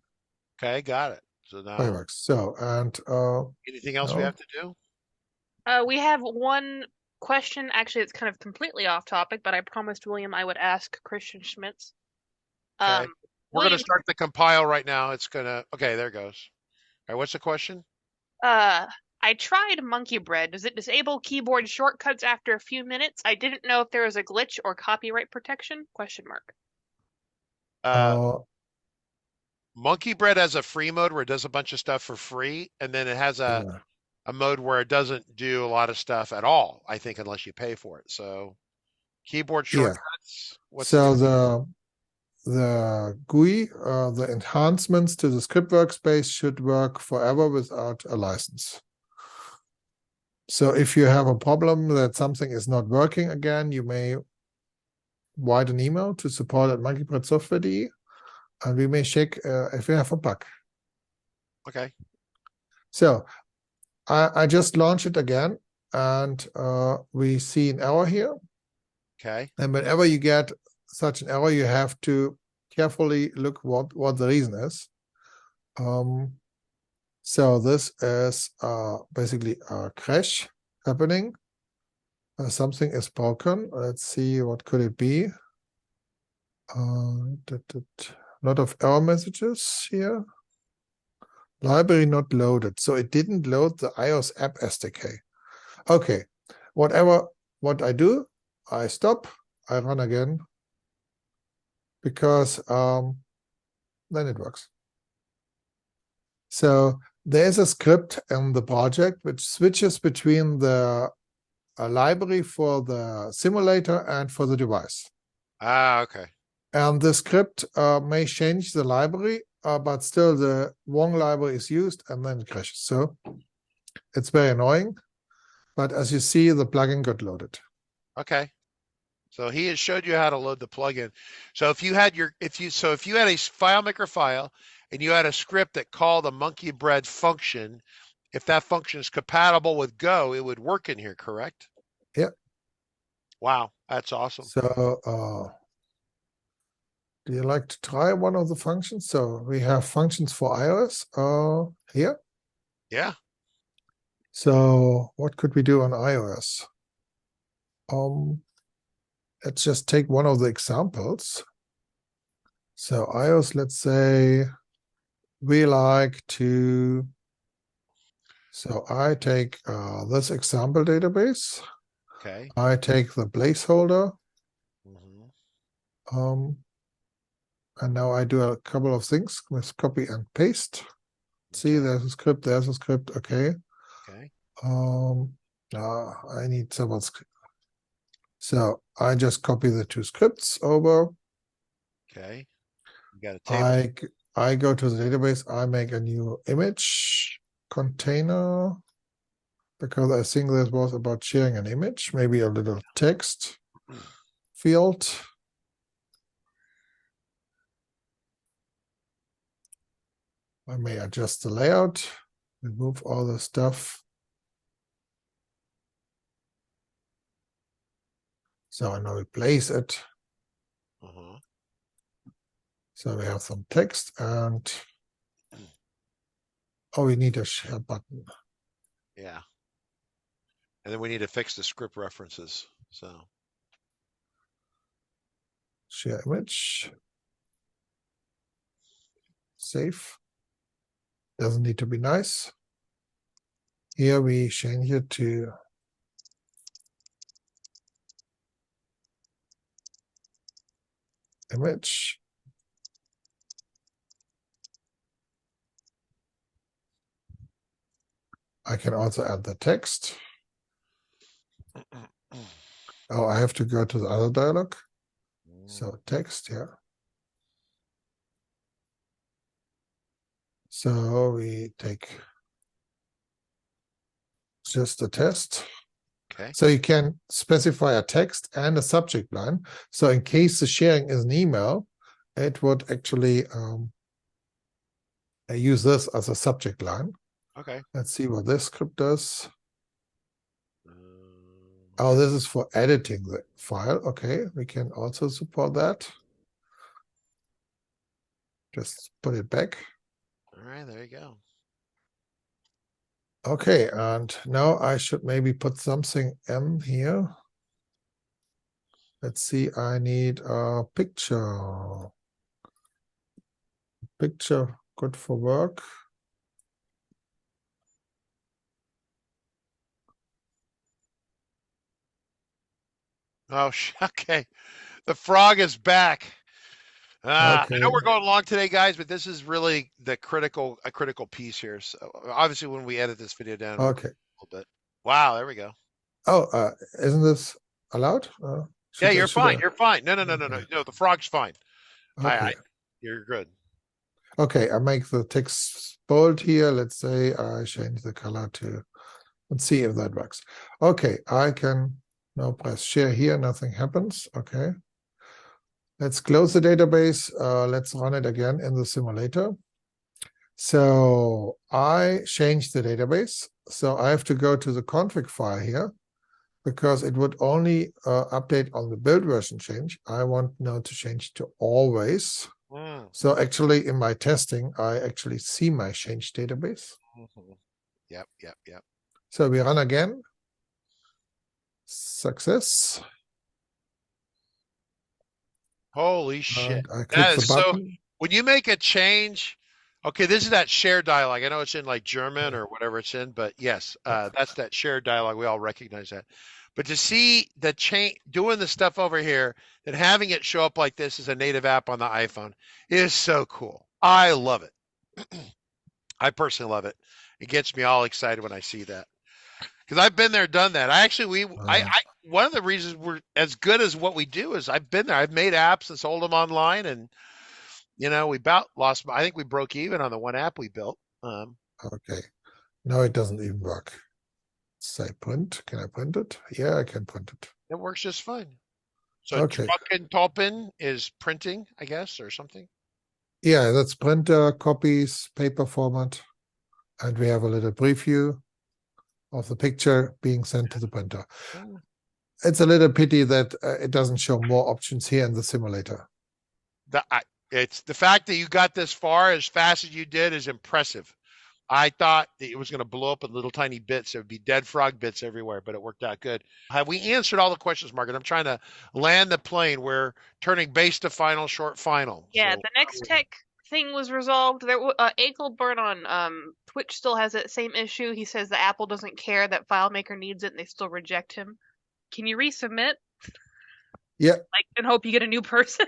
Speaker 1: Okay, got it. So now
Speaker 2: frameworks. So and
Speaker 1: anything else we have to do?
Speaker 3: We have one question. Actually, it's kind of completely off topic, but I promised William I would ask Christian Schmitz.
Speaker 1: Okay. We're going to
Speaker 3: William,
Speaker 1: start the compile right now. It's going to, okay, there it goes. All right, what's the question?
Speaker 3: I tried Monkey Bread. Does it disable keyboard shortcuts after a few minutes? I didn't know if there was a glitch or copyright protection? Question mark.
Speaker 1: Monkey Bread has a free mode where it does a bunch of stuff for free, and then it has a mode where it doesn't do a lot of stuff at all, I think, unless you pay for it. So keyboard shortcuts. What's
Speaker 2: so the GUI, the enhancements to the script workspace should work forever without a license. So if you have a problem that something is not working again, you may write an email to support@monkeybreadsoftware.de, and we may check if you have a bug.
Speaker 1: Okay.
Speaker 2: So I just launched it again, and we see an error here.
Speaker 1: Okay.
Speaker 2: And whenever you get such an error, you have to carefully look what the reason is. So this is basically a crash happening. Something is broken. Let's see, what could it be? Lot of error messages here. Library not loaded. So it didn't load the iOS App SDK. Okay, what I do, I stop, I run again, because then it works. So there's a script in the project which switches between the library for the simulator and for the device.
Speaker 1: Ah, okay.
Speaker 2: And the script may change the library, but still the wrong library is used and then it crashes. So it's very annoying. But as you see, the plugin got loaded.
Speaker 1: Okay. So he has showed you how to load the plugin. So if you had a FileMaker file and you had a script that called a Monkey Bread function, if that function is compatible with Go, it would work in here, correct?
Speaker 2: Yeah.
Speaker 1: Wow, that's awesome.
Speaker 2: So do you like to try one of the functions? So we have functions for iOS here.
Speaker 1: Yeah.
Speaker 2: So what could we do on iOS? Let's just take one of the examples. So iOS, let's say we like to, so I take this example database.
Speaker 1: Okay.
Speaker 2: I take the placeholder.
Speaker 1: Mm-hmm.
Speaker 2: And now I do a couple of things with copy and paste. See, there's a script, okay.
Speaker 1: Okay.
Speaker 2: I need several scripts. So I just copy the two scripts over.
Speaker 1: Okay. You got a table.
Speaker 2: I go to the database, I make a new image container, because I think this was about sharing an image, maybe a little text field. I may adjust the layout, remove all the stuff. So I now replace it. So we have some text, and we need a share button.
Speaker 1: Yeah. And then we need to fix the script references. So
Speaker 2: share image. Save. Doesn't need to be nice. Here we change it to image. I can also add the text. Oh, I have to go to the other dialog. So text, yeah. So we take just a test.
Speaker 1: okay.
Speaker 2: So you can specify a text and a subject line. So in case the sharing is an email, it would actually use this as a subject line.
Speaker 1: Okay.
Speaker 2: Let's see what this script does. Oh, this is for editing the file. Okay, we can also support that. Just put it back.
Speaker 1: All right, there you go.
Speaker 2: Okay, and now I should maybe put something M here. Let's see, I need a picture. Picture, good for work.
Speaker 1: Oh, okay. The frog is back. I
Speaker 2: Okay,
Speaker 1: know we're going long today, guys, but this is really a critical piece here. So obviously, when we edit this video down, we'll
Speaker 2: okay.
Speaker 1: a little bit. Wow, there we go.
Speaker 2: Oh, isn't this allowed?
Speaker 1: Yeah, you're
Speaker 2: should
Speaker 1: fine.
Speaker 2: I?
Speaker 1: You're fine. No.
Speaker 2: Okay,
Speaker 1: No, the frog's fine.
Speaker 2: okay.
Speaker 1: You're good.
Speaker 2: Okay, I make the text bold here. Let's say I change the color to, let's see if that works. Okay, I can now press share here, nothing happens. Okay. Let's close the database. Let's run it again in the simulator. So I changed the database. So I have to go to the config file here because it would only update on the build version change. I want now to change to always. So actually in my testing, I actually see my change database.
Speaker 1: Yep.
Speaker 2: So we run again. Success.
Speaker 1: Holy shit.
Speaker 2: And I click
Speaker 1: That
Speaker 2: the
Speaker 1: is so,
Speaker 2: button.
Speaker 1: when you make a change, okay, this is that shared dialogue. I know it's in like German or whatever it's in, but yes, that's that shared dialogue. We all recognize that. But to see the change, doing the stuff over here and having it show up like this as a native app on the iPhone is so cool. I love it. I personally love it. It gets me all excited when I see that. Because I've been there, done that. One of the reasons we're as good as what we do is I've been there. I've made apps and sold them online, and we about lost. I think we broke even on the one app we built.
Speaker 2: Okay. Now it doesn't even work. Say print. Can I print it? Yeah, I can print it.
Speaker 1: It works just fine. So
Speaker 2: Okay.
Speaker 1: Tolpin is printing, I guess, or something.
Speaker 2: Yeah, that's printer, copies, paper format. And we have a little preview of the picture being sent to the printer. It's a little pity that it doesn't show more options here in the simulator.
Speaker 1: It's the fact that you got this far as fast as you did is impressive. I thought that it was going to blow up in little tiny bits. There would be dead frog bits everywhere, but it worked out good. Have we answered all the questions, Margaret? I'm trying to land the plane. We're turning base to final, short final.
Speaker 3: Yeah,
Speaker 1: So,
Speaker 3: the next tech thing was resolved. There, Egelburn on Twitch still has that same issue. He says the Apple doesn't care that FileMaker needs it, and they still reject him. Can you resubmit?
Speaker 2: Yeah.
Speaker 3: And hope you get a new person.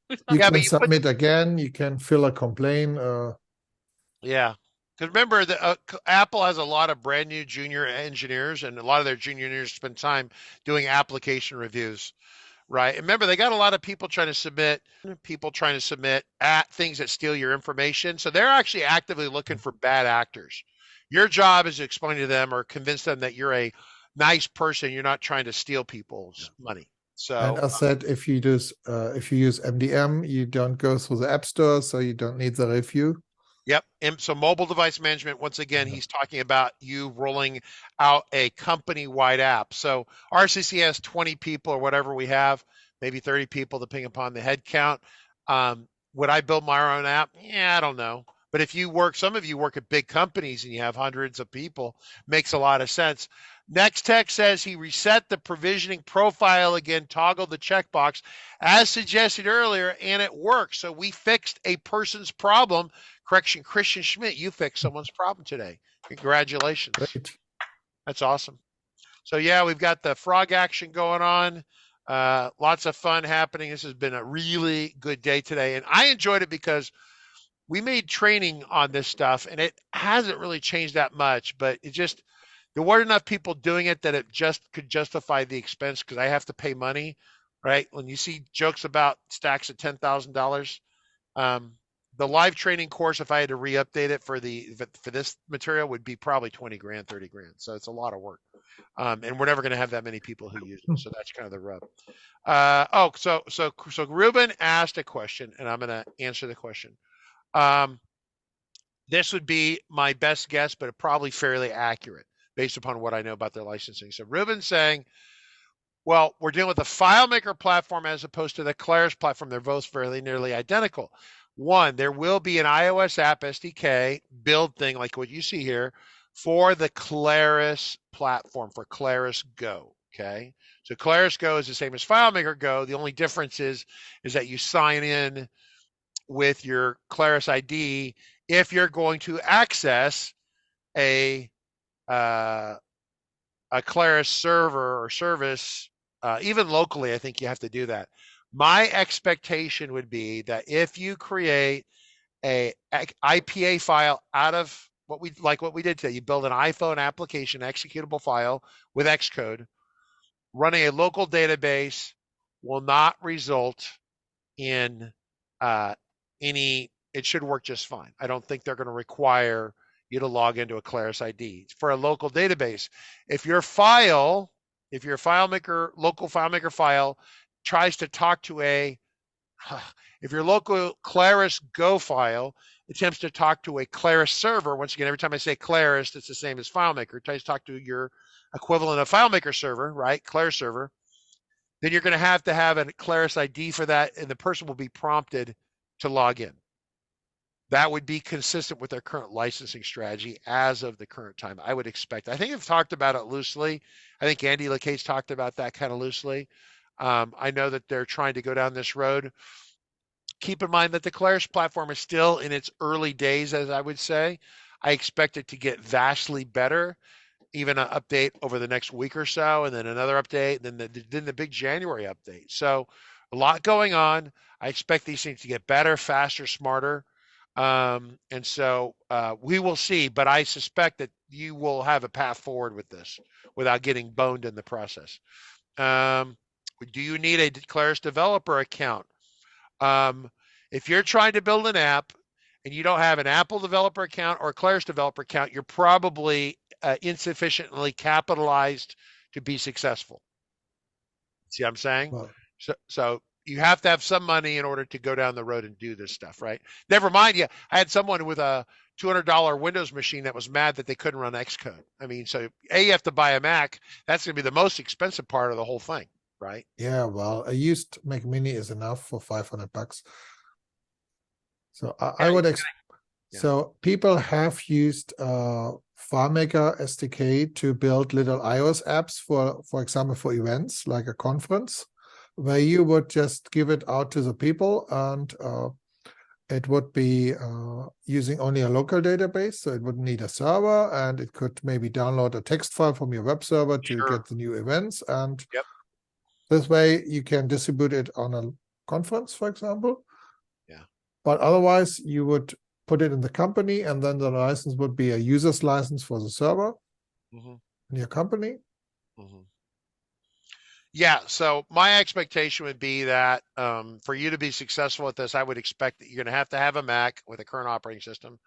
Speaker 2: You can submit again. You can fill a complaint.
Speaker 1: Yeah. Because remember, Apple has a lot of brand new junior engineers, and a lot of their junior engineers spend time doing application reviews, right? And remember, they got a lot of people trying to submit at things that steal your information. So they're actually actively looking for bad actors. Your job is to explain to them or convince them that you're a nice person. You're not trying to steal people's money. So,
Speaker 2: and I said, if you use MDM, you don't go through the App Store, so you don't need the review.
Speaker 1: Yep. And so mobile device management, once again, he's talking about you rolling out a company-wide app. So RCC has 20 people or whatever we have, maybe 30 people, depending upon the head count. Would I build my own app? Yeah, I don't know. But if some of you work at big companies and you have hundreds of people, makes a lot of sense. Next Tech says he reset the provisioning profile again, toggled the checkbox as suggested earlier, and it works. So we fixed a person's problem. Correction, Christian Schmitz, you fixed someone's problem today. Congratulations.
Speaker 2: Great.
Speaker 1: That's awesome. So yeah, we've got the frog action going on. Lots of fun happening. This has been a really good day today. And I enjoyed it because we made training on this stuff and it hasn't really changed that much, but there weren't enough people doing it that it just could justify the expense because I have to pay money, right? When you see jokes about stacks of $10,000, the live training course, if I had to re-update it for this material, would be probably 20 grand, 30 grand. So it's a lot of work. And we're never going to have that many people who use it. So that's kind of the rub. So Ruben asked a question and I'm going to answer the question. This would be my best guess, but probably fairly accurate based upon what I know about their licensing. So Ruben's saying, well, we're dealing with the FileMaker platform as opposed to the Claris platform. They're both fairly nearly identical. One, there will be an iOS App SDK build thing like what you see here for the Claris platform, for Claris Go, okay? So Claris Go is the same as FileMaker Go. The only difference is that you sign in with your Claris ID if you're going to access a Claris server or service, even locally, I think you have to do that. My expectation would be that if you create a IPA file out of what we did today, you build an iPhone application executable file with Xcode, running a local database will not result in any. It should work just fine. I don't think they're going to require you to log into a Claris ID for a local database. If your FileMaker local FileMaker file tries to talk to if your local Claris Go file attempts to talk to a Claris server, once again, every time I say Claris, it's the same as FileMaker. It tries to talk to your equivalent of FileMaker server, right? Claris server. Then you're going to have a Claris ID for that, and the person will be prompted to log in. That would be consistent with their current licensing strategy as of the current time. I would expect. I think I've talked about it loosely. I think Andy Lacate's talked about that kind of loosely. I know that they're trying to go down this road. Keep in mind that the Claris platform is still in its early days, as I would say. I expect it to get vastly better, even an update over the next week or so, and then another update, and then the big January update. So a lot going on. I expect these things to get better, faster, smarter. And so we will see, but I suspect that you will have a path forward with this without getting boned in the process. Do you need a Claris developer account? If you're trying to build an app and you don't have an Apple developer account or a Claris developer account, you're probably insufficiently capitalized to be successful. See what I'm saying?
Speaker 2: Well,
Speaker 1: So you have to have some money in order to go down the road and do this stuff, right? Never mind, I had someone with a $200 Windows machine that was mad that they couldn't run Xcode. I mean, so you have to buy a Mac. That's going to be the most expensive part of the whole thing, right?
Speaker 2: yeah, well, a used Mac Mini is enough for $500. So I would So people have used FileMaker SDK to build little iOS apps for example, for events like a conference, where you would just give it out to the people, and it would be using only a local database, so it wouldn't need a server, and it could maybe download a text file from your web server to get the new events, and this way you can distribute it on a conference, for example.
Speaker 1: Yeah.
Speaker 2: But otherwise, you would put it in the company, and then the license would be a user's license for the server in your company.
Speaker 1: Yeah, so my expectation would be that for you to be successful at this, I would expect that you're going to have a Mac with a current operating system,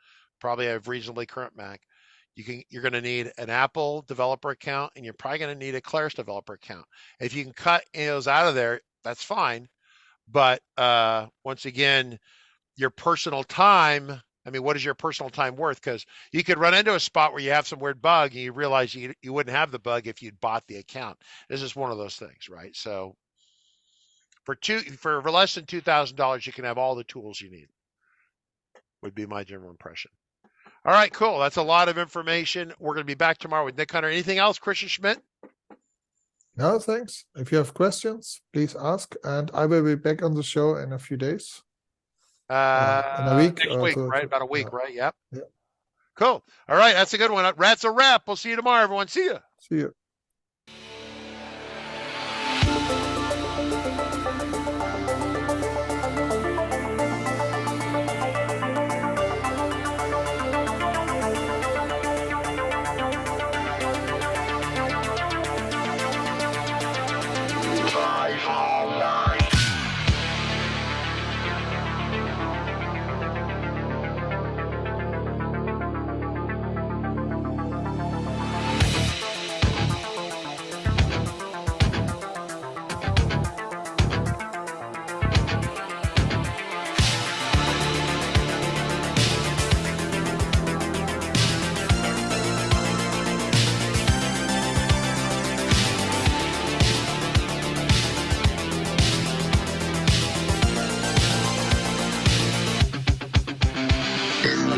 Speaker 1: probably a reasonably current Mac. You're going to need an Apple developer account, and you're probably going to need a Claris developer account. If you can cut those out of there, that's fine. But once again, your personal time, I mean, what is your personal time worth? Because you could run into a spot where you have some weird bug and you realize you wouldn't have the bug if you'd bought the account. This is one of those things, right? So for less than $2,000, you can have all the tools you need, would be my general impression. All right, cool. That's a lot of information. We're going to be back tomorrow with Nick Hunter. Anything else, Christian Schmitz?
Speaker 2: No, thanks. If you have questions, please ask, and I will be back on the show in a few days. In a week.
Speaker 1: Next week, right? About a week, right? Yep.
Speaker 2: Yeah.
Speaker 1: Cool. All right, that's a good one. That's a wrap. We'll see you tomorrow, everyone. See you.
Speaker 2: See you.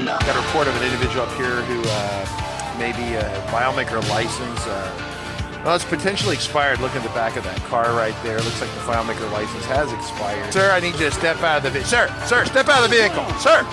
Speaker 1: Got a report of an individual up here who
Speaker 4: maybe a FileMaker license. Well, it's potentially expired. Look at the back of that car right there. Looks like the FileMaker license has expired.
Speaker 1: Sir, I need you to step out of the vehicle. Sir, step out of the vehicle. Sir.